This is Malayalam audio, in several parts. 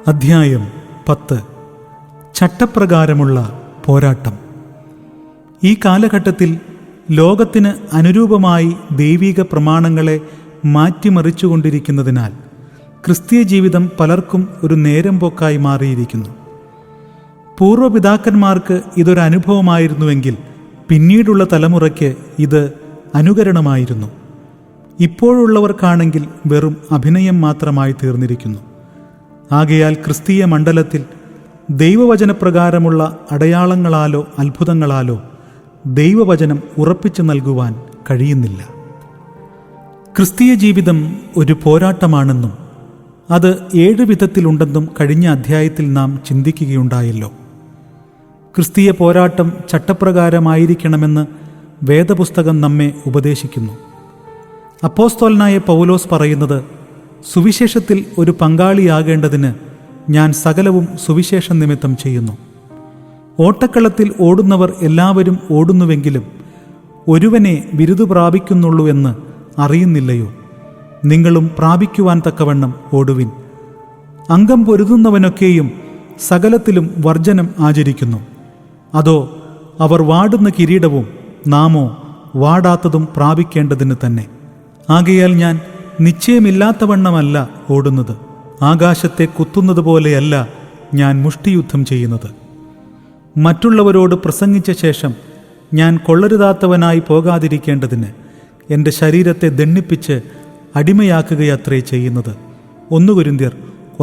അധ്യായം 10. ചട്ടപ്രകാരമുള്ള പോരാട്ടം. ഈ കാലഘട്ടത്തിൽ ലോകത്തിന് അനുരൂപമായി ദൈവിക പ്രമാണങ്ങളെ മാറ്റിമറിച്ചുകൊണ്ടിരിക്കുന്നതിനാൽ ക്രിസ്തീയ ജീവിതം പലർക്കും ഒരു നേരം പോക്കായി മാറിയിരിക്കുന്നു. പൂർവ്വപിതാക്കന്മാർക്ക് ഇതൊരനുഭവമായിരുന്നുവെങ്കിൽ പിന്നീടുള്ള തലമുറയ്ക്ക് ഇത് അനുകരണമായിരുന്നു. ഇപ്പോഴുള്ളവർക്കാണെങ്കിൽ വെറും അഭിനയം മാത്രമായി തീർന്നിരിക്കുന്നു. ആകയാൽ ക്രിസ്തീയ മണ്ഡലത്തിൽ ദൈവവചനപ്രകാരമുള്ള അടയാളങ്ങളാലോ അത്ഭുതങ്ങളാലോ ദൈവവചനം ഉറപ്പിച്ചു നൽകുവാൻ കഴിയുന്നില്ല. ക്രിസ്തീയ ജീവിതം ഒരു പോരാട്ടമാണെന്നും അത് 7 വിധത്തിലുണ്ടെന്നും കഴിഞ്ഞ അധ്യായത്തിൽ നാം ചിന്തിക്കുകയുണ്ടായല്ലോ. ക്രിസ്തീയ പോരാട്ടം ചട്ടപ്രകാരമായിരിക്കണമെന്ന് വേദപുസ്തകം നമ്മെ ഉപദേശിക്കുന്നു. അപ്പോസ്തലനായ പൗലോസ് പറയുന്നത്, സുവിശേഷത്തിൽ ഒരു പങ്കാളിയാകേണ്ടതിന് ഞാൻ സകലവും സുവിശേഷ നിമിത്തം ചെയ്യുന്നു. ഓട്ടക്കളത്തിൽ ഓടുന്നവർ എല്ലാവരും ഓടുന്നുവെങ്കിലും ഒരുവനെ ബിരുദു പ്രാപിക്കുന്നുള്ളൂ എന്ന് അറിയുന്നില്ലയോ? നിങ്ങളും പ്രാപിക്കുവാൻ തക്കവണ്ണം ഓടുവിൻ. അംഗം പൊരുതുന്നവനൊക്കെയും സകലത്തിലും വർജനം ആചരിക്കുന്നു. അതോ അവർ വാടുന്ന കിരീടവും നാമോ വാടാത്തതും പ്രാപിക്കേണ്ടതിന് തന്നെ. ആകയാൽ ഞാൻ നിശ്ചയമില്ലാത്തവണ്ണമല്ല ഓടുന്നത്, ആകാശത്തെ കുത്തുന്നത് പോലെയല്ല ഞാൻ മുഷ്ടിയുദ്ധം ചെയ്യുന്നത്. മറ്റുള്ളവരോട് പ്രസംഗിച്ച ശേഷം ഞാൻ കൊള്ളരുതാത്തവനായി പോകാതിരിക്കേണ്ടതിന് എൻ്റെ ശരീരത്തെ ദണ്ഡിപ്പിച്ച് അടിമയാക്കുകയത്രേ ചെയ്യുന്നത്. 1 കൊരിന്ത്യർ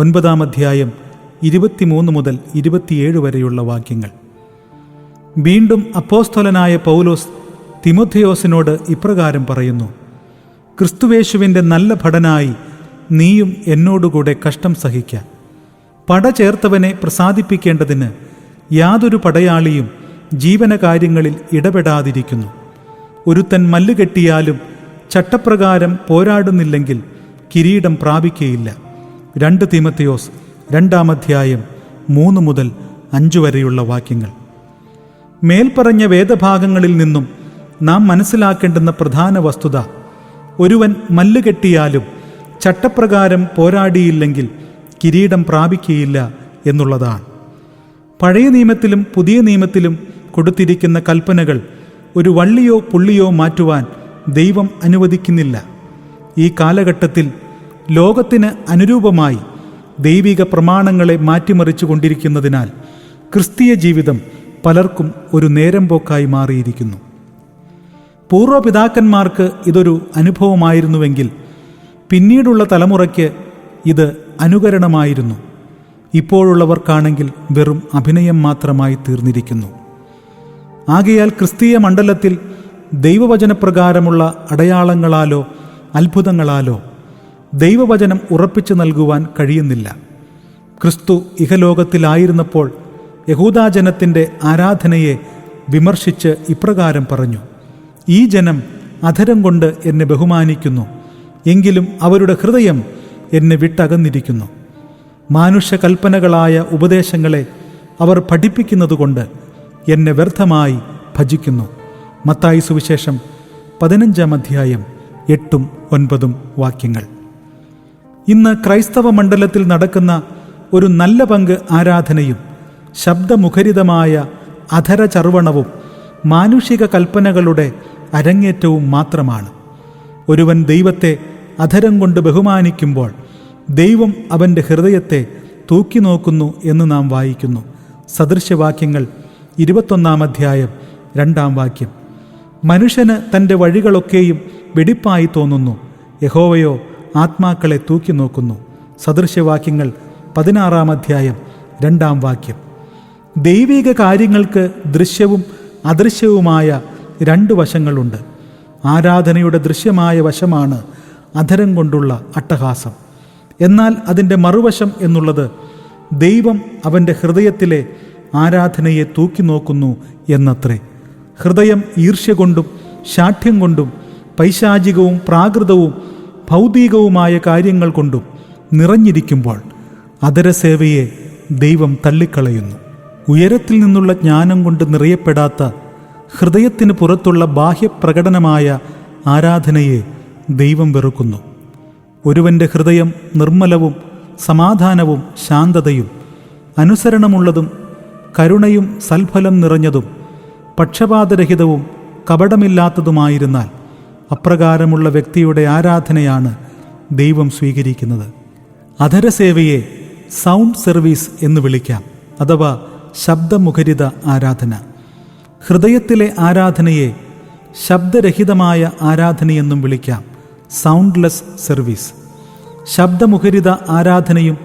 9 അധ്യായം 23 മുതൽ 27 വരെയുള്ള വാക്യങ്ങൾ. വീണ്ടും അപ്പോസ്തലനായ പൗലോസ് തിമോഥെയോസിനോട് ഇപ്രകാരം പറയുന്നു: ക്രിസ്തുവേശുവിൻ്റെ നല്ല ഭടനായി നീയും എന്നോടുകൂടെ കഷ്ടം സഹിക്ക. പട ചേർത്തവനെ പ്രസാദിപ്പിക്കേണ്ടതിന് യാതൊരു പടയാളിയും ജീവനകാര്യങ്ങളിൽ ഇടപെടാതിരിക്കുന്നു. ഒരുത്തൻ മല്ലുകെട്ടിയാലും ചട്ടപ്രകാരം പോരാടുന്നില്ലെങ്കിൽ കിരീടം പ്രാപിക്കുകയില്ല. 2 തിമോഥെയോസ് 2 അധ്യായം 3 മുതൽ 5 വരെയുള്ള വാക്യങ്ങൾ. മേൽപ്പറഞ്ഞ വേദഭാഗങ്ങളിൽ നിന്നും നാം മനസ്സിലാക്കേണ്ടുന്ന പ്രധാന വസ്തുത, ഒരുവൻ മല്ലുകെട്ടിയാലും ചട്ടപ്രകാരം പോരാടിയില്ലെങ്കിൽ കിരീടം പ്രാപിക്കുകയില്ല എന്നുള്ളതാണ്. പഴയ നിയമത്തിലും പുതിയ നിയമത്തിലും കൊടുത്തിരിക്കുന്ന കൽപ്പനകൾ ഒരു വള്ളിയോ പുള്ളിയോ മാറ്റുവാൻ ദൈവം അനുവദിക്കുന്നില്ല. ഈ കാലഘട്ടത്തിൽ ലോകത്തിന് അനുരൂപമായി ദൈവിക പ്രമാണങ്ങളെ മാറ്റിമറിച്ചു കൊണ്ടിരിക്കുന്നതിനാൽ ക്രിസ്തീയ ജീവിതം പലർക്കും ഒരു നേരം പോക്കായി മാറിയിരിക്കുന്നു. പൂർവ്വപിതാക്കന്മാർക്ക് ഇതൊരു അനുഭവമായിരുന്നുവെങ്കിൽ പിന്നീടുള്ള തലമുറയ്ക്ക് ഇത് അനുകരണമായിരുന്നു. ഇപ്പോഴുള്ളവർക്കാണെങ്കിൽ വെറും അഭിനയം മാത്രമായി തീർന്നിരിക്കുന്നു. ആകയാൽ ക്രിസ്തീയ മണ്ഡലത്തിൽ ദൈവവചനപ്രകാരമുള്ള അടയാളങ്ങളാലോ അത്ഭുതങ്ങളാലോ ദൈവവചനം ഉറപ്പിച്ചു നൽകുവാൻ കഴിയുന്നില്ല. ക്രിസ്തു ഇഹലോകത്തിലായിരുന്നപ്പോൾ യഹൂദാജനത്തിൻ്റെ ആരാധനയെ വിമർശിച്ച് ഇപ്രകാരം പറഞ്ഞു: ഈ ജനം അധരം കൊണ്ട് എന്നെ ബഹുമാനിക്കുന്നു, എങ്കിലും അവരുടെ ഹൃദയം എന്നെ വിട്ടകന്നിരിക്കുന്നു. മാനുഷകൽപ്പനകളായ ഉപദേശങ്ങളെ അവർ പഠിപ്പിക്കുന്നതുകൊണ്ട് എന്നെ വ്യർത്ഥമായി ഭജിക്കുന്നു. മത്തായി സുവിശേഷം 15 അധ്യായം 8-9 വാക്യങ്ങൾ. ഇന്ന് ക്രൈസ്തവ മണ്ഡലത്തിൽ നടക്കുന്ന ഒരു നല്ല പങ്ക് ആരാധനയും ശബ്ദമുഖരിതമായ അധരചർവണവും മാനുഷിക കൽപ്പനകളുടെ അരങ്ങേറ്റവും മാത്രമാണ്. ഒരുവൻ ദൈവത്തെ അധരം കൊണ്ട് ബഹുമാനിക്കുമ്പോൾ ദൈവം അവൻ്റെ ഹൃദയത്തെ തൂക്കി നോക്കുന്നു എന്ന് നാം വായിക്കുന്നു. സദൃശ്യവാക്യങ്ങൾ 21 അധ്യായം 2 വാക്യം. മനുഷ്യന് തൻ്റെ വഴികളൊക്കെയും വെടിപ്പായി തോന്നുന്നു, യഹോവയോ ആത്മാക്കളെ തൂക്കി നോക്കുന്നു. സദൃശ്യവാക്യങ്ങൾ 16 അധ്യായം 2 വാക്യം. ദൈവിക കാര്യങ്ങൾക്ക് ദൃശ്യവും അദൃശ്യവുമായ 2 വശങ്ങളുണ്ട്. ആരാധനയുടെ ദൃശ്യമായ വശമാണ് അധരം കൊണ്ടുള്ള അട്ടഹാസം. എന്നാൽ അതിൻ്റെ മറുവശം എന്നുള്ളത് ദൈവം അവൻ്റെ ഹൃദയത്തിലെ ആരാധനയെ തൂക്കി നോക്കുന്നു എന്നത്രേ. ഹൃദയം ഈർഷ്യ കൊണ്ടും ശാഠ്യം കൊണ്ടും പൈശാചികവും പ്രാകൃതവും ഭൗതികവുമായ കാര്യങ്ങൾ കൊണ്ടും നിറഞ്ഞിരിക്കുമ്പോൾ അധരസേവയെ ദൈവം തള്ളിക്കളയുന്നു. ഉയരത്തിൽ നിന്നുള്ള ജ്ഞാനം കൊണ്ട് നിറയപ്പെടാത്ത ഹൃദയത്തിന് പുറത്തുള്ള ബാഹ്യപ്രകടനമായ ആരാധനയെ ദൈവം വെറുക്കുന്നു. ഒരുവൻ്റെ ഹൃദയം നിർമ്മലവും സമാധാനവും ശാന്തതയും അനുസരണമുള്ളതും കരുണയും സൽഫലം നിറഞ്ഞതും പക്ഷപാതരഹിതവും കപടമില്ലാത്തതുമായിരുന്നാൽ അപ്രകാരമുള്ള വ്യക്തിയുടെ ആരാധനയാണ് ദൈവം സ്വീകരിക്കുന്നത്. അധരസേവയെ സൗണ്ട് സർവീസ് എന്ന് വിളിക്കാം, അഥവാ ശബ്ദമുഖരിത ആരാധന. ഹൃദയത്തിലെ ആരാധനയെ ശബ്ദരഹിതമായ ആരാധനയെന്നും വിളിക്കാം, സൗണ്ട്ലെസ് സർവീസ്. ശബ്ദമുഖരിത ആരാധനയും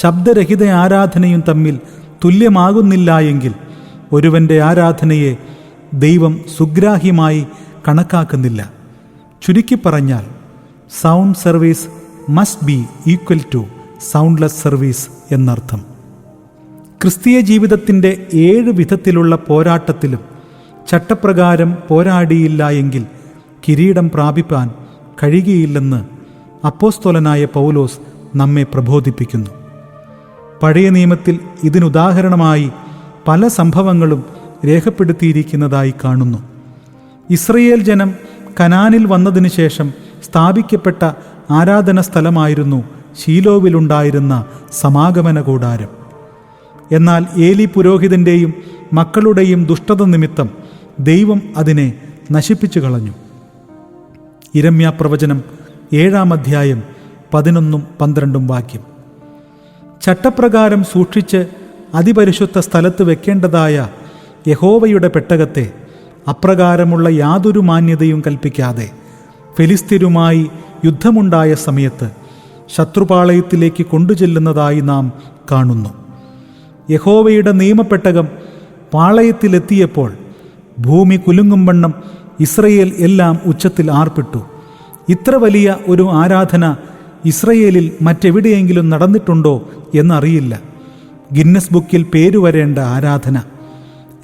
ശബ്ദരഹിത ആരാധനയും തമ്മിൽ തുല്യമാകുന്നില്ല എങ്കിൽ ഒരുവൻ്റെ ആരാധനയെ ദൈവം സുഗ്രാഹ്യമായി കണക്കാക്കുന്നില്ല. ചുരുക്കി പറഞ്ഞാൽ sound service must be equal to soundless service എന്നർത്ഥം. ക്രിസ്തീയ ജീവിതത്തിൻ്റെ 7 വിധത്തിലുള്ള പോരാട്ടത്തിലും ചട്ടപ്രകാരം പോരാടിയില്ല എങ്കിൽ കിരീടം പ്രാപിപ്പാൻ കഴിയുകയില്ലെന്ന് അപ്പോസ്തലനായ പൗലോസ് നമ്മെ പ്രബോധിപ്പിക്കുന്നു. പഴയ നിയമത്തിൽ ഇതിനുദാഹരണമായി പല സംഭവങ്ങളും രേഖപ്പെടുത്തിയിരിക്കുന്നതായി കാണുന്നു. ഇസ്രയേൽ ജനം കനാനിൽ വന്നതിന് ശേഷം സ്ഥാപിക്കപ്പെട്ട ആരാധന സ്ഥലമായിരുന്നു ശീലോവിലുണ്ടായിരുന്ന സമാഗമന കൂടാരം. എന്നാൽ ഏലി പുരോഹിതൻ്റെയും മക്കളുടെയും ദുഷ്ടത നിമിത്തം ദൈവം അതിനെ നശിപ്പിച്ചു കളഞ്ഞു. യിരെമ്യാ പ്രവചനം 7-ാം അധ്യായം 11-12 വാക്യം. ചട്ടപ്രകാരം സൂക്ഷിച്ച് അതിപരിശുദ്ധ സ്ഥലത്ത് വെക്കേണ്ടതായ യഹോവയുടെ പെട്ടകത്തെ അപ്രകാരമുള്ള യാതൊരു മാന്യതയും കൽപ്പിക്കാതെ ഫെലിസ്ത്യരുമായി യുദ്ധമുണ്ടായ സമയത്ത് ശത്രുപാളയത്തിലേക്ക് കൊണ്ടുചെല്ലുന്നതായി നാം കാണുന്നു. യഹോവയുടെ നിയമപ്പെട്ടകം പാളയത്തിലെത്തിയപ്പോൾ ഭൂമി കുലുങ്ങും വണ്ണം ഇസ്രയേൽ എല്ലാം ഉച്ചത്തിൽ ആർപ്പിട്ടു. ഇത്ര വലിയ ഒരു ആരാധന ഇസ്രയേലിൽ മറ്റെവിടെയെങ്കിലും നടന്നിട്ടുണ്ടോ എന്നറിയില്ല. ഗിന്നസ് ബുക്കിൽ പേരുവരേണ്ട ആരാധന.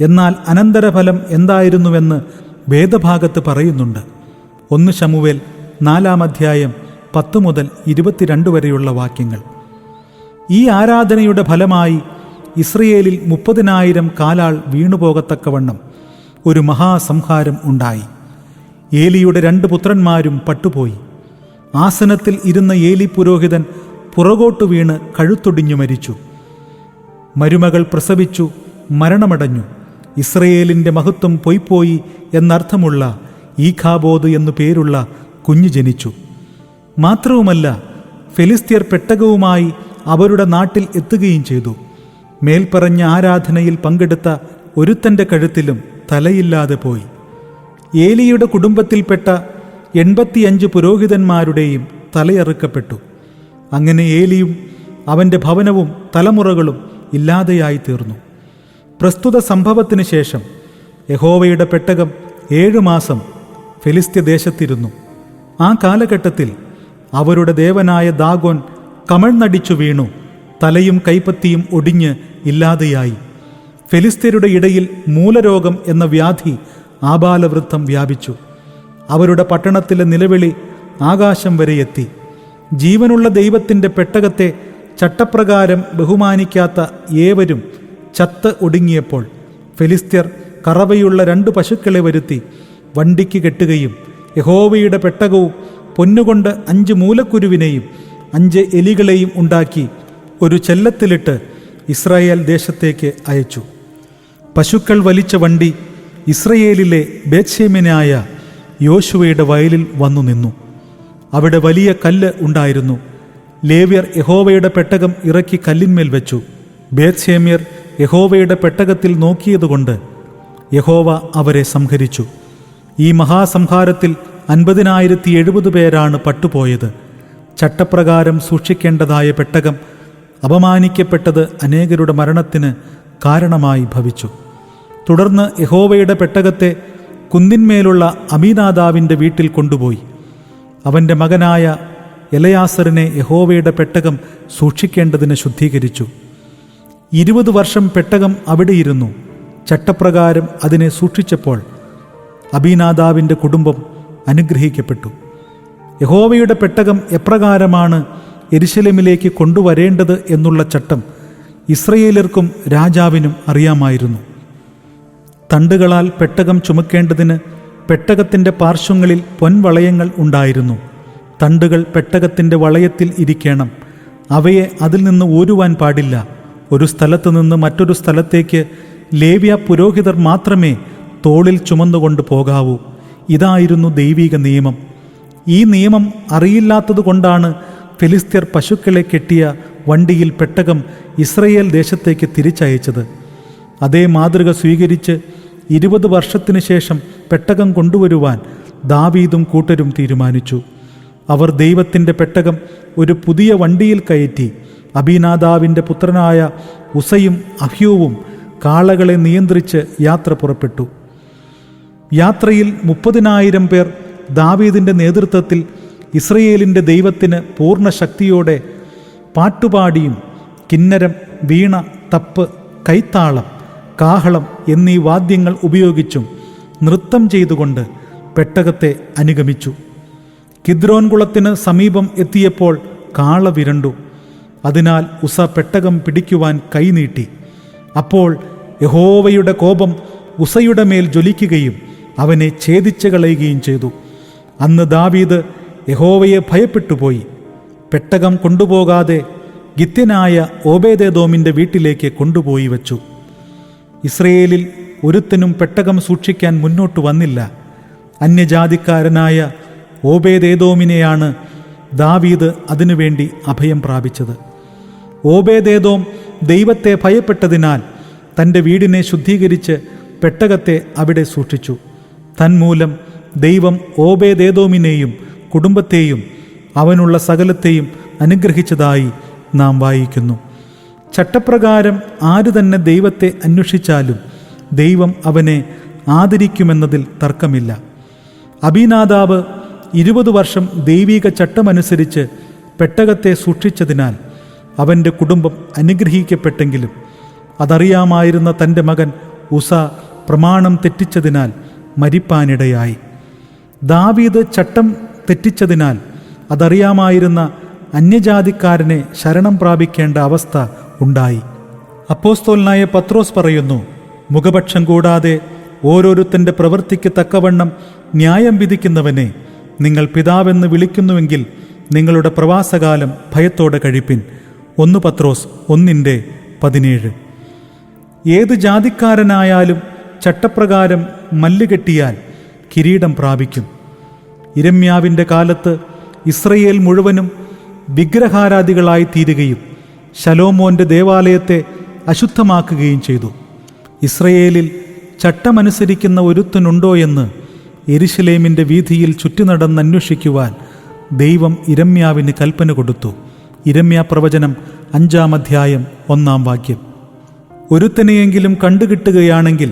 എന്നാൽ അനന്തരഫലം എന്തായിരുന്നുവെന്ന് വേദഭാഗത്ത് പറയുന്നുണ്ട്. 1 ശമൂവേൽ 4-ാം അധ്യായം 10 മുതൽ 22 വരെയുള്ള വാക്യങ്ങൾ. ഈ ആരാധനയുടെ ഫലമായി ഇസ്രയേലിൽ 30,000 കാലാൾ വീണുപോകത്തക്കവണ്ണം ഒരു മഹാസംഹാരം ഉണ്ടായി. ഏലിയുടെ 2 പുത്രന്മാരും പട്ടുപോയി. ആസനത്തിൽ ഇരുന്ന ഏലി പുരോഹിതൻ പുറകോട്ടു വീണ് കഴുത്തൊടിഞ്ഞു മരിച്ചു. മരുമകൾ പ്രസവിച്ചു മരണമടഞ്ഞു. ഇസ്രയേലിൻ്റെ മഹത്വം പൊയ്പോയി എന്നർത്ഥമുള്ള ഈഖാബോദ് എന്നു പേരുള്ള കുഞ്ഞു ജനിച്ചു. മാത്രവുമല്ല, ഫെലിസ്ത്യർ പെട്ടകവുമായി അവരുടെ നാട്ടിൽ എത്തുകയും ചെയ്തു. മേൽപ്പറഞ്ഞ ആരാധനയിൽ പങ്കെടുത്ത ഒരുത്തൻ്റെ കഴുത്തിലും തലയില്ലാതെ പോയി. ഏലിയുടെ കുടുംബത്തിൽപ്പെട്ട 85 പുരോഹിതന്മാരുടെയും തലയറുക്കപ്പെട്ടു. അങ്ങനെ ഏലിയും അവൻ്റെ ഭവനവും തലമുറകളും ഇല്ലാതെയായി തീർന്നു. പ്രസ്തുത സംഭവത്തിന് ശേഷം യഹോവയുടെ പെട്ടകം 7 മാസം ഫെലിസ്ത്യ ദേശത്തിരുന്നു. ആ കാലഘട്ടത്തിൽ അവരുടെ ദേവനായ ദാഗോൻ കമഴ്ന്നടിച്ചു വീണു. തലയും കൈപ്പത്തിയും ഒടിഞ്ഞ് ഇല്ലാതെയായി. ഫെലിസ്ത്യരുടെ ഇടയിൽ മൂലരോഗം എന്ന വ്യാധി ആബാലവൃദ്ധം വ്യാപിച്ചു. അവരുടെ പട്ടണത്തിലെ നിലവിളി ആകാശം വരെ എത്തി. ജീവനുള്ള ദൈവത്തിൻ്റെ പെട്ടകത്തെ ചട്ടപ്രകാരം ബഹുമാനിക്കാത്ത ഏവരും ചത്ത് ഒടുങ്ങിയപ്പോൾ ഫെലിസ്ത്യർ കറവയുള്ള 2 പശുക്കളെ വരുത്തി വണ്ടിക്ക് കെട്ടുകയും യഹോവയുടെ പെട്ടകവും പൊന്നുകൊണ്ട് 5 മൂലക്കുരുവിനെയും 5 എലികളെയും ഉണ്ടാക്കി ഒരു ചെല്ലത്തിലിട്ട് ഇസ്രായേൽ ദേശത്തേക്ക് അയച്ചു. പശുക്കൾ വലിച്ച വണ്ടി ഇസ്രയേലിലെ ബേത്ശേമ്യനായ യോശുവയുടെ വയലിൽ വന്നു നിന്നു. അവിടെ വലിയ കല്ല് ഉണ്ടായിരുന്നു. ലേവ്യർ യഹോവയുടെ പെട്ടകം ഇറക്കി കല്ലിന്മേൽ വെച്ചു. ബേത്ശേമ്യർ യഹോവയുടെ പെട്ടകത്തിൽ നോക്കിയതുകൊണ്ട് യഹോവ അവരെ സംഹരിച്ചു. ഈ മഹാസംഹാരത്തിൽ 50,070 പേരാണ് പട്ടുപോയത്. ചട്ടപ്രകാരം സൂക്ഷിക്കേണ്ടതായ പെട്ടകം അപമാനിക്കപ്പെട്ടത് അനേകരുടെ മരണത്തിന് കാരണമായി ഭവിച്ചു. തുടർന്ന് യഹോവയുടെ പെട്ടകത്തെ കുന്നിന്മേലുള്ള അമീനാദാവിൻ്റെ വീട്ടിൽ കൊണ്ടുപോയി. അവൻ്റെ മകനായ എലയാസറിനെ യഹോവയുടെ പെട്ടകം സൂക്ഷിക്കേണ്ടതിന് ശുദ്ധീകരിച്ചു. 20 വർഷം പെട്ടകം അവിടെയിരുന്നു. ചട്ടപ്രകാരം അതിനെ സൂക്ഷിച്ചപ്പോൾ അബീനാദാവിൻ്റെ കുടുംബം അനുഗ്രഹിക്കപ്പെട്ടു. യഹോവയുടെ പെട്ടകം എപ്രകാരമാണ് യെരുശലേമിലേക്ക് കൊണ്ടുവരേണ്ടത് എന്നുള്ള ചട്ടം ഇസ്രയേലർക്കും രാജാവിനും അറിയാമായിരുന്നു. തണ്ടുകളാൽ പെട്ടകം ചുമക്കേണ്ടതിന് പെട്ടകത്തിൻ്റെ പാർശ്വങ്ങളിൽ പൊൻവളയങ്ങൾ ഉണ്ടായിരുന്നു. തണ്ടുകൾ പെട്ടകത്തിൻ്റെ വളയത്തിൽ ഇരിക്കണം. അവയെ അതിൽ നിന്ന് ഊരുവാൻ പാടില്ല. ഒരു സ്ഥലത്ത് നിന്ന് മറ്റൊരു സ്ഥലത്തേക്ക് ലേവ്യ പുരോഹിതർ മാത്രമേ തോളിൽ ചുമന്നുകൊണ്ട് പോകാവൂ. ഇതായിരുന്നു ദൈവിക നിയമം. ഈ നിയമം അറിയില്ലാത്തതുകൊണ്ടാണ് ഫെലിസ്ത്യർ പശുക്കളെ കെട്ടിയ വണ്ടിയിൽ പെട്ടകം ഇസ്രയേൽ ദേശത്തേക്ക് തിരിച്ചയച്ചത്. അതേ മാതൃക സ്വീകരിച്ച് 20 വർഷത്തിനു ശേഷം പെട്ടകം കൊണ്ടുവരുവാൻ ദാവീദും കൂട്ടരും തീരുമാനിച്ചു. അവർ ദൈവത്തിൻ്റെ പെട്ടകം ഒരു പുതിയ വണ്ടിയിൽ കയറ്റി അബീനാദാവിൻ്റെ പുത്രനായ ഉസയും അഹ്യൂവും കാളകളെ നിയന്ത്രിച്ച് യാത്ര പുറപ്പെട്ടു. യാത്രയിൽ 30,000 പേർ ദാവീദിൻ്റെ നേതൃത്വത്തിൽ ഇസ്രയേലിൻ്റെ ദൈവത്തിന് പൂർണ്ണ ശക്തിയോടെ പാട്ടുപാടിയും കിന്നരം, വീണ, തപ്പ്, കൈത്താളം, കാഹളം എന്നീ വാദ്യങ്ങൾ ഉപയോഗിച്ചും നൃത്തം ചെയ്തുകൊണ്ട് പെട്ടകത്തെ അനുഗമിച്ചു. കിദ്രോൻ കുളത്തിന് സമീപം എത്തിയപ്പോൾ കാള വിരണ്ടു. അതിനാൽ ഉസ പെട്ടകം പിടിക്കുവാൻ കൈനീട്ടി. അപ്പോൾ യഹോവയുടെ കോപം ഉസയുടെ മേൽ ജ്വലിക്കുകയും അവനെ ഛേദിച്ചു കളയുകയും ചെയ്തു. അന്ന് ദാവീദ് യഹോവയെ ഭയപ്പെട്ടുപോയി. പെട്ടകം കൊണ്ടുപോകാതെ ഗിത്യനായ ഓബേദേദോമിൻ്റെ വീട്ടിലേക്ക് കൊണ്ടുപോയി വച്ചു. ഇസ്രയേലിൽ ഒരുത്തനും പെട്ടകം സൂക്ഷിക്കാൻ മുന്നോട്ട് വന്നില്ല. അന്യജാതിക്കാരനായ ഓബേദേദോമിനെയാണ് ദാവീദ് അതിനുവേണ്ടി അഭയം പ്രാപിച്ചത്. ഓബേദേദോം ദൈവത്തെ ഭയപ്പെട്ടതിനാൽ തൻ്റെ വീടിനെ ശുദ്ധീകരിച്ച് പെട്ടകത്തെ അവിടെ സൂക്ഷിച്ചു. തന്മൂലം ദൈവം ഓബേദേദോമിനെയും കുടുംബത്തെയും അവനുള്ള സകലത്തെയും അനുഗ്രഹിച്ചതായി നാം വായിക്കുന്നു. ചട്ടപ്രകാരം ആര് തന്നെ ദൈവത്തെ അന്വേഷിച്ചാലും ദൈവം അവനെ ആദരിക്കുമെന്നതിൽ തർക്കമില്ല. അബീനാദാബ് 20 വർഷം ദൈവിക ചട്ടമനുസരിച്ച് പെട്ടകത്തെ സൂക്ഷിച്ചതിനാൽ അവൻ്റെ കുടുംബം അനുഗ്രഹിക്കപ്പെട്ടെങ്കിലും അതറിയാമായിരുന്ന തൻ്റെ മകൻ ഉസ പ്രമാണം തെറ്റിച്ചതിനാൽ മരിപ്പാനിടയായി. ദാവീദ് ചട്ടം തെറ്റിച്ചതിനാൽ അതറിയാമായിരുന്ന അന്യജാതിക്കാരനെ ശരണം പ്രാപിക്കേണ്ട അവസ്ഥ ഉണ്ടായി. അപ്പോസ്തലനായ പത്രോസ് പറയുന്നു, മുഖപക്ഷം കൂടാതെ ഓരോരുത്തൻ്റെ പ്രവൃത്തിക്ക് തക്കവണ്ണം ന്യായം വിധിക്കുന്നവനെ നിങ്ങൾ പിതാവെന്ന് വിളിക്കുന്നുവെങ്കിൽ നിങ്ങളുടെ പ്രവാസകാലം ഭയത്തോടെ കഴിപ്പിൻ. 1 പത്രോസ് 1:17. ഏത് ജാതിക്കാരനായാലും ചട്ടപ്രകാരം മല്ലുകെട്ടിയാൽ കിരീടം പ്രാപിക്കും. യിരെമ്യാവിൻ്റെ കാലത്ത് ഇസ്രയേൽ മുഴുവനും വിഗ്രഹാരാധികളായി തീരുകയും ശലോമോൻ്റെ ദേവാലയത്തെ അശുദ്ധമാക്കുകയും ചെയ്തു. ഇസ്രയേലിൽ ചട്ടമനുസരിക്കുന്ന ഒരുത്തനുണ്ടോ എന്ന് യെരുശലേമിൻ്റെ വീഥിയിൽ ചുറ്റിനടന്നന്വേഷിക്കുവാൻ ദൈവം യിരെമ്യാവിന് കൽപ്പന കൊടുത്തു. യിരെമ്യാ പ്രവചനം 5-ാം അധ്യായം 1-ാം വാക്യം. ഒരുത്തനെയെങ്കിലും കണ്ടുകിട്ടുകയാണെങ്കിൽ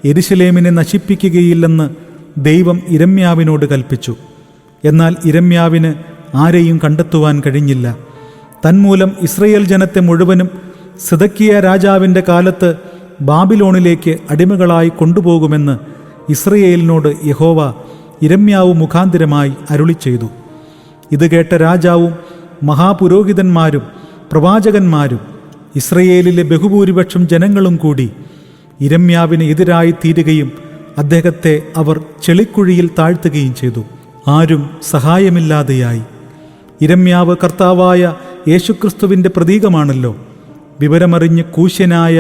യെരുശലേമിനെ നശിപ്പിക്കുകയില്ലെന്ന് ദൈവം യിരെമ്യാവിനോട് കൽപ്പിച്ചു. എന്നാൽ യിരെമ്യാവിന് ആരെയും കണ്ടെത്തുവാൻ കഴിഞ്ഞില്ല. തന്മൂലം ഇസ്രയേൽ ജനത്തെ മുഴുവനും സിദക്കിയ രാജാവിൻ്റെ കാലത്ത് ബാബിലോണിലേക്ക് അടിമകളായി കൊണ്ടുപോകുമെന്ന് ഇസ്രയേലിനോട് യഹോവ യിരെമ്യാവ് മുഖാന്തരമായി അരുളിച്ചെയ്തു. ഇത് കേട്ട രാജാവും മഹാപുരോഹിതന്മാരും പ്രവാചകന്മാരും ഇസ്രയേലിലെ ബഹുഭൂരിപക്ഷം ജനങ്ങളും കൂടി യിരെമ്യാവിന് എതിരായി തീരുകയും അദ്ദേഹത്തെ അവർ ചെളിക്കുഴിയിൽ താഴ്ത്തുകയും ചെയ്തു. ആരും സഹായമില്ലാതെയായി. യിരെമ്യാവ് കർത്താവായ യേശുക്രിസ്തുവിൻ്റെ പ്രതീകമാണല്ലോ. വിവരമറിഞ്ഞ് കൂശ്യനായ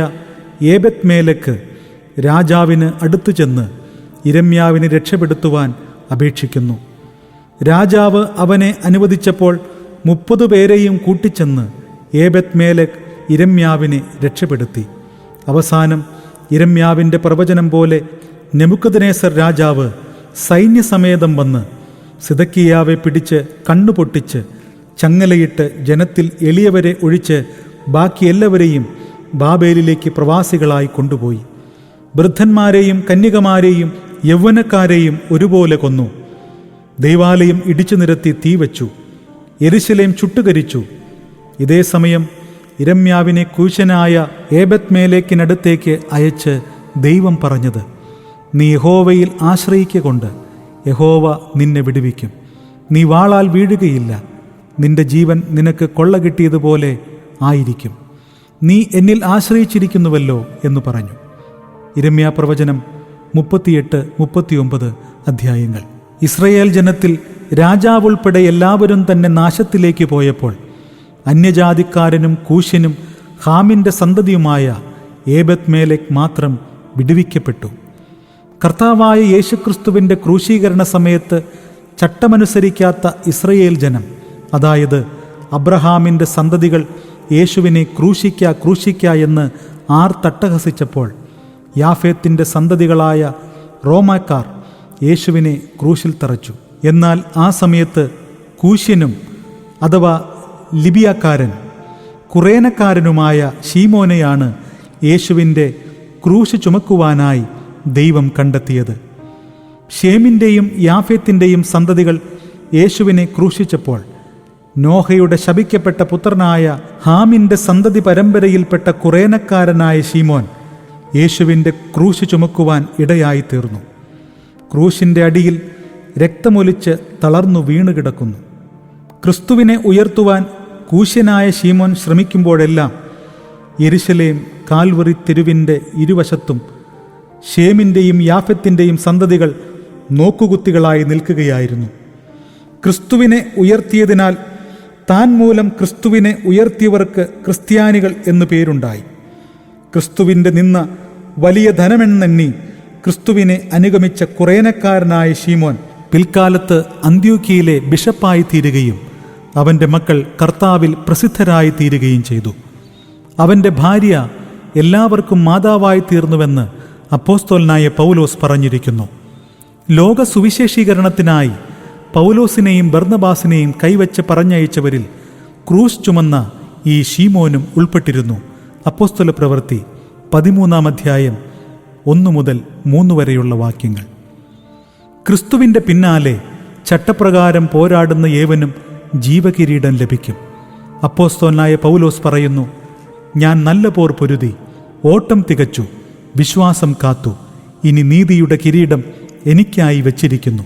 ഏബെത്മേലെക്ക് രാജാവിന് അടുത്തു ചെന്ന് യിരെമ്യാവിനെ രക്ഷപ്പെടുത്തുവാൻ അപേക്ഷിക്കുന്നു. രാജാവ് അവനെ അനുവദിച്ചപ്പോൾ 30 പേരെയും കൂട്ടിച്ചെന്ന് ഏബെത്മേലെക്ക് യിരെമ്യാവിനെ രക്ഷപ്പെടുത്തി. അവസാനം യിരെമ്യാവിൻ്റെ പ്രവചനം പോലെ നെബൂഖദ്നേസർ രാജാവ് സൈന്യസമേതം വന്ന് സിദക്കിയാവെ പിടിച്ച് കണ്ണുപൊട്ടിച്ച് ചങ്ങലയിട്ട് ജനത്തിൽ എളിയവരെ ഒഴിച്ച് ബാക്കി എല്ലാവരെയും ബാബേലിലേക്ക് പ്രവാസികളായി കൊണ്ടുപോയി. വൃദ്ധന്മാരെയും കന്യകമാരെയും യൗവനക്കാരെയും ഒരുപോലെ കൊന്നു. ദൈവാലയം ഇടിച്ചു നിരത്തി തീവച്ചു. യെരുശലേം ചുട്ടുകരിച്ചു. ഇതേ സമയം യിരെമ്യാവിനെ കൂശനായ ഏബെത്മേലെക്കിനടുത്തേക്ക് അയച്ച് ദൈവം പറഞ്ഞത്, നീ യഹോവയിൽ ആശ്രയിക്കൊണ്ട് യഹോവ നിന്നെ വിടുവിക്കും. നീ വാളാൽ വീഴുകയില്ല. നിന്റെ ജീവൻ നിനക്ക് കൊള്ള കിട്ടിയതുപോലെ ആയിരിക്കും. നീ എന്നിൽ ആശ്രയിച്ചിരിക്കുന്നുവല്ലോ എന്ന് പറഞ്ഞു. യിരെമ്യാ പ്രവചനം 38-39 അധ്യായങ്ങൾ. ഇസ്രയേൽ ജനത്തിൽ രാജാവുൾപ്പെടെ എല്ലാവരും തന്നെ നാശത്തിലേക്ക് പോയപ്പോൾ അന്യജാതിക്കാരനും കൂശ്യനും ഹാമിൻ്റെ സന്തതിയുമായ ഏബെദ് മേലെക് മാത്രം വിടുവിക്കപ്പെട്ടു. കർത്താവായ യേശുക്രിസ്തുവിൻ്റെ ക്രൂശീകരണ സമയത്ത് ചട്ടമനുസരിക്കാത്ത ഇസ്രയേൽ ജനം, അതായത് അബ്രഹാമിൻ്റെ സന്തതികൾ യേശുവിനെ ക്രൂശിക്ക എന്ന് തട്ടഹസിച്ചപ്പോൾ യാഫേത്തിൻ്റെ സന്തതികളായ റോമാക്കാർ യേശുവിനെ ക്രൂശിൽ തറച്ചു. എന്നാൽ ആ സമയത്ത് കൂശ്യനും അഥവാ ലിബിയക്കാരൻ കുറേനക്കാരനുമായ ശീമോനെയാണ് യേശുവിൻ്റെ ക്രൂശ് ചുമക്കുവാനായി ദൈവം കണ്ടെത്തിയത്. ഷേമിൻ്റെയും യാഫേത്തിൻ്റെയും സന്തതികൾ യേശുവിനെ ക്രൂശിച്ചപ്പോൾ നോഹയുടെ ശപിക്കപ്പെട്ട പുത്രനായ ഹാമിൻ്റെ സന്തതി പരമ്പരയിൽപ്പെട്ട കുറേനക്കാരനായ ശീമോൻ യേശുവിൻ്റെ ക്രൂശ് ചുമക്കുവാൻ ഇടയായിത്തീർന്നു. ക്രൂശിൻ്റെ അടിയിൽ രക്തമൊലിച്ച് തളർന്നു വീണുകിടക്കുന്നു. ക്രിസ്തുവിനെ ഉയർത്തുവാൻ കൂശ്യനായ ശീമോൻ ശ്രമിക്കുമ്പോഴെല്ലാം യെരുശലേം കാൽവറി തെരുവിൻ്റെ ഇരുവശത്തും ഷേമിൻ്റെയും യാഫത്തിൻ്റെയും സന്തതികൾ നോക്കുകുത്തികളായി നിൽക്കുകയായിരുന്നു. ക്രിസ്തുവിനെ ഉയർത്തിയതിനാൽ താൻ മൂലം ക്രിസ്തുവിനെ ഉയർത്തിയവർക്ക് ക്രിസ്ത്യാനികൾ എന്നു പേരുണ്ടായി. ക്രിസ്തുവിൻ്റെ നിന്ന വലിയ ധനമെന്നെണ്ണി ക്രിസ്തുവിനെ അനുഗമിച്ച കുറേനക്കാരനായ ശീമോൻ പിൽക്കാലത്ത് അന്ത്യോക്യയിലെ ബിഷപ്പായി തീരുകയും അവൻ്റെ മക്കൾ കർത്താവിൽ പ്രസിദ്ധരായി തീരുകയും ചെയ്തു. അവൻ്റെ ഭാര്യ എല്ലാവർക്കും മാതാവായി തീർന്നുവെന്ന് അപ്പോസ്തലനായ പൗലോസ് പറഞ്ഞിരിക്കുന്നു. ലോക സുവിശേഷീകരണത്തിനായി പൗലോസിനെയും ബർന്നബാസിനെയും കൈവച്ച് പറഞ്ഞയച്ചവരിൽ ക്രൂശ് ചുമന്ന ഈ ശീമോനും ഉൾപ്പെട്ടിരുന്നു. അപ്പോസ്തല പ്രവൃത്തി 13 അധ്യായം 1 മുതൽ 3 വരെയുള്ള വാക്യങ്ങൾ. ക്രിസ്തുവിൻ്റെ പിന്നാലെ ചട്ടപ്രകാരം പോരാടുന്ന ഏവനും ജീവകിരീടം ലഭിക്കും. അപ്പോസ്തലനായ പൗലോസ് പറയുന്നു, ഞാൻ നല്ല പോർ പൊരുതി, ഓട്ടം തികച്ചു, വിശ്വാസം കാത്തു. ഇനി നീതിയുടെ കിരീടം എനിക്കായി വച്ചിരിക്കുന്നു.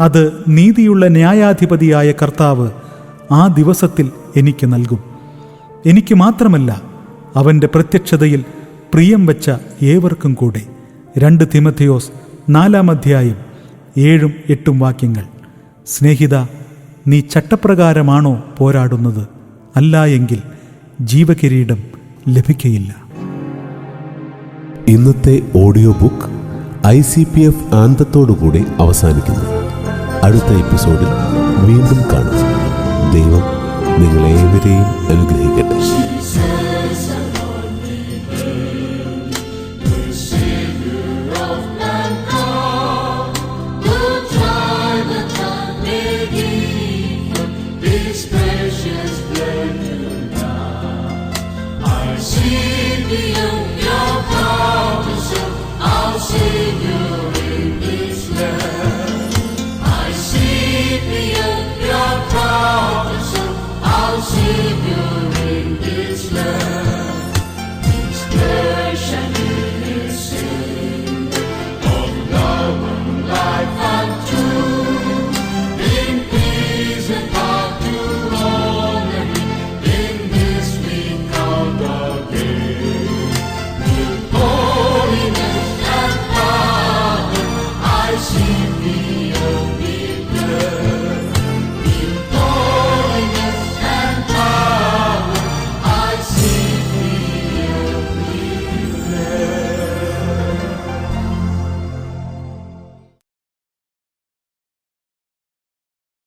അത് നീതിയുള്ള ന്യായാധിപതിയായ കർത്താവ് ആ ദിവസത്തിൽ എനിക്ക് നൽകും. എനിക്ക് മാത്രമല്ല, അവൻ്റെ പ്രത്യക്ഷതയിൽ പ്രിയം വച്ച ഏവർക്കും കൂടെ. 2 തിമോഥെയോസ് 4 അധ്യായം 7-8 വാക്യങ്ങൾ. സ്നേഹിത, നീ ചട്ടപ്രകാരമാണോ പോരാടുന്നത്? അല്ല എങ്കിൽ ജീവകിരീടം ലഭിക്കയില്ല. ഇന്നത്തെ ഓഡിയോ ബുക്ക് ICPF ആന്തത്തോടുകൂടി അവസാനിക്കുന്നു. അടുത്ത എപ്പിസോഡിൽ വീണ്ടും കാണാം. ദൈവം നിങ്ങളേവരെയും അനുഗ്രഹിക്കട്ടെ.